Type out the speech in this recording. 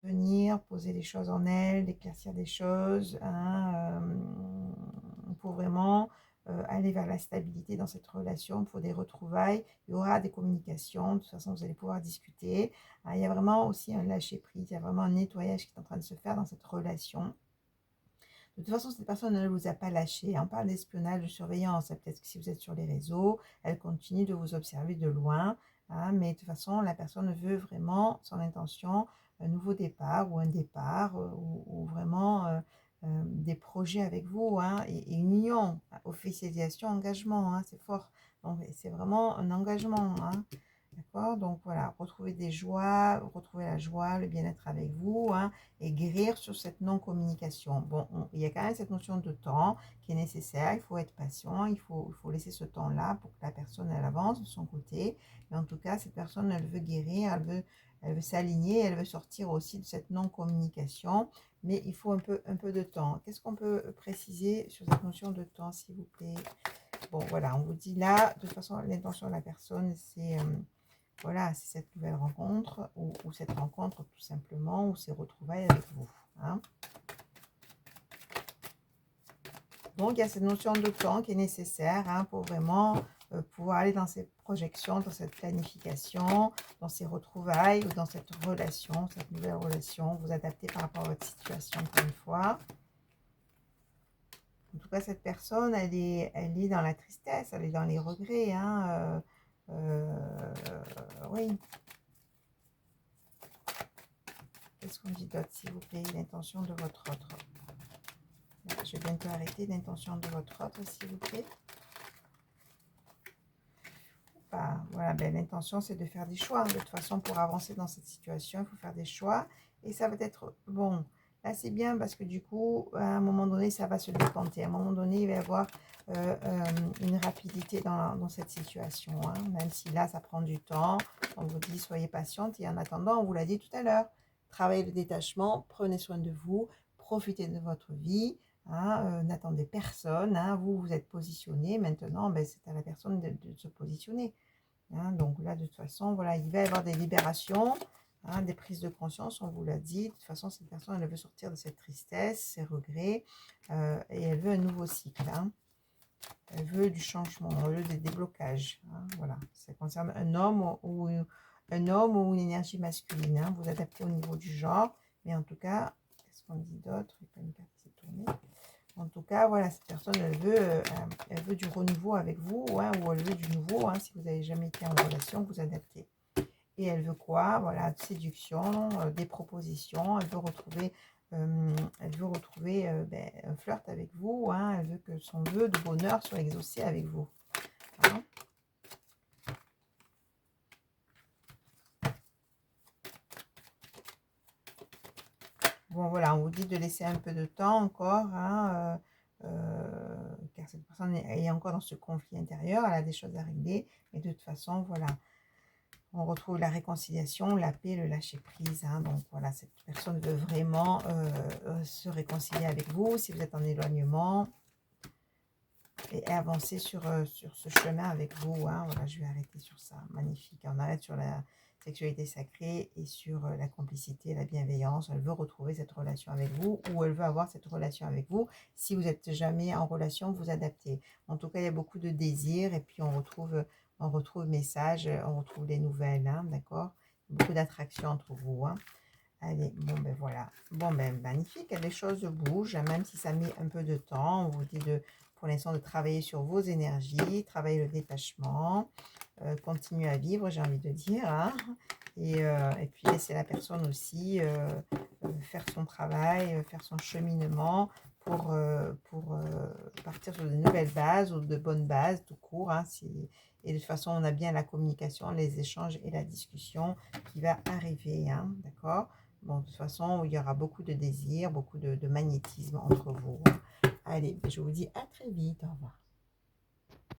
venir poser les choses en elle, éclaircir des choses, hein, pour vraiment aller vers la stabilité dans cette relation, pour des retrouvailles. Il y aura des communications, de toute façon, vous allez pouvoir discuter. Il y a vraiment aussi un lâcher-prise, il y a vraiment un nettoyage qui est en train de se faire dans cette relation. De toute façon, cette personne ne vous a pas lâché. On parle d'espionnage, de surveillance. Peut-être que si vous êtes sur les réseaux, elle continue de vous observer de loin. Hein, mais de toute façon, la personne veut vraiment, son intention, un nouveau départ ou un départ ou vraiment des projets avec vous, hein, et une union, officialisation, engagement, hein, c'est fort. Donc, c'est vraiment un engagement. Hein. D'accord? Donc voilà, retrouver des joies, retrouver la joie, le bien-être avec vous, hein, et guérir sur cette non-communication. Bon, il y a quand même cette notion de temps qui est nécessaire, il faut être patient, il faut laisser ce temps-là pour que la personne, elle avance de son côté. Mais en tout cas, cette personne, elle veut guérir, elle veut s'aligner, elle veut sortir aussi de cette non-communication, mais il faut un peu de temps. Qu'est-ce qu'on peut préciser sur cette notion de temps, s'il vous plaît? Bon, voilà, on vous dit là, de toute façon, l'intention de la personne, c'est... voilà, c'est cette nouvelle rencontre ou cette rencontre tout simplement ou ces retrouvailles avec vous. Hein. Donc, il y a cette notion de temps qui est nécessaire, hein, pour vraiment pouvoir aller dans ces projections, dans cette planification, dans ces retrouvailles ou dans cette relation, cette nouvelle relation, vous adapter par rapport à votre situation encore une fois. En tout cas, cette personne, elle est dans la tristesse, elle est dans les regrets. Hein, oui. Qu'est-ce qu'on dit d'autre, s'il vous plaît? L'intention de votre autre. Je vais bientôt arrêter. L'intention de votre autre, s'il vous plaît. Voilà, l'intention, c'est de faire des choix. De toute façon, pour avancer dans cette situation, il faut faire des choix. Et ça va être bon. Là, c'est bien parce que du coup, à un moment donné, ça va se décanter. À un moment donné, il va y avoir une rapidité dans cette situation. Hein, même si là, ça prend du temps. On vous dit, soyez patiente. Et en attendant, on vous l'a dit tout à l'heure, travaillez le détachement, prenez soin de vous, profitez de votre vie. Hein, n'attendez personne. Hein, vous êtes positionné. Maintenant, c'est à la personne de se positionner. Hein, donc là, de toute façon, voilà, il va y avoir des libérations, hein, des prises de conscience, on vous l'a dit. De toute façon, cette personne, elle veut sortir de cette tristesse, ces regrets, et elle veut un nouveau cycle. Hein. Elle veut du changement, elle veut des déblocages. Hein, voilà, ça concerne un homme ou une énergie masculine. Hein, vous adaptez au niveau du genre, mais en tout cas, qu'est-ce qu'on dit d'autre? Il n'y a pas une carte qui s'est tournée. En tout cas, voilà, cette personne, elle veut du renouveau avec vous, hein, ou elle veut du nouveau, hein, si vous n'avez jamais été en relation, vous adaptez. Et elle veut quoi? Voilà, séduction, des propositions, elle veut retrouver un flirt avec vous, hein, elle veut que son vœu de bonheur soit exaucé avec vous. Hein. Bon, voilà, on vous dit de laisser un peu de temps encore, hein, car cette personne est encore dans ce conflit intérieur, elle a des choses à régler, mais de toute façon, voilà, on retrouve la réconciliation, la paix, le lâcher-prise. Hein, donc voilà, cette personne veut vraiment se réconcilier avec vous, si vous êtes en éloignement, et avancer sur ce chemin avec vous. Hein, voilà, je vais arrêter sur ça, magnifique, on arrête sur la sexualité sacrée et sur la complicité, la bienveillance. Elle veut retrouver cette relation avec vous ou elle veut avoir cette relation avec vous. Si vous n'êtes jamais en relation, vous adaptez. En tout cas, il y a beaucoup de désirs et puis on retrouve le message, on retrouve les nouvelles, hein, d'accord? Beaucoup d'attraction entre vous. Hein. Allez, bon ben voilà. Bon ben magnifique, les choses bougent, même si ça met un peu de temps. On vous dit pour l'instant de travailler sur vos énergies, travailler le détachement, continuer à vivre, j'ai envie de dire. Hein, et puis laisser la personne aussi faire son travail, faire son cheminement pour partir sur de nouvelles bases ou de bonnes bases tout court. Hein, et de toute façon, on a bien la communication, les échanges et la discussion qui va arriver. Hein, d'accord? Bon, de toute façon, il y aura beaucoup de désirs, beaucoup de magnétisme entre vous. Allez, je vous dis à très vite. Au revoir.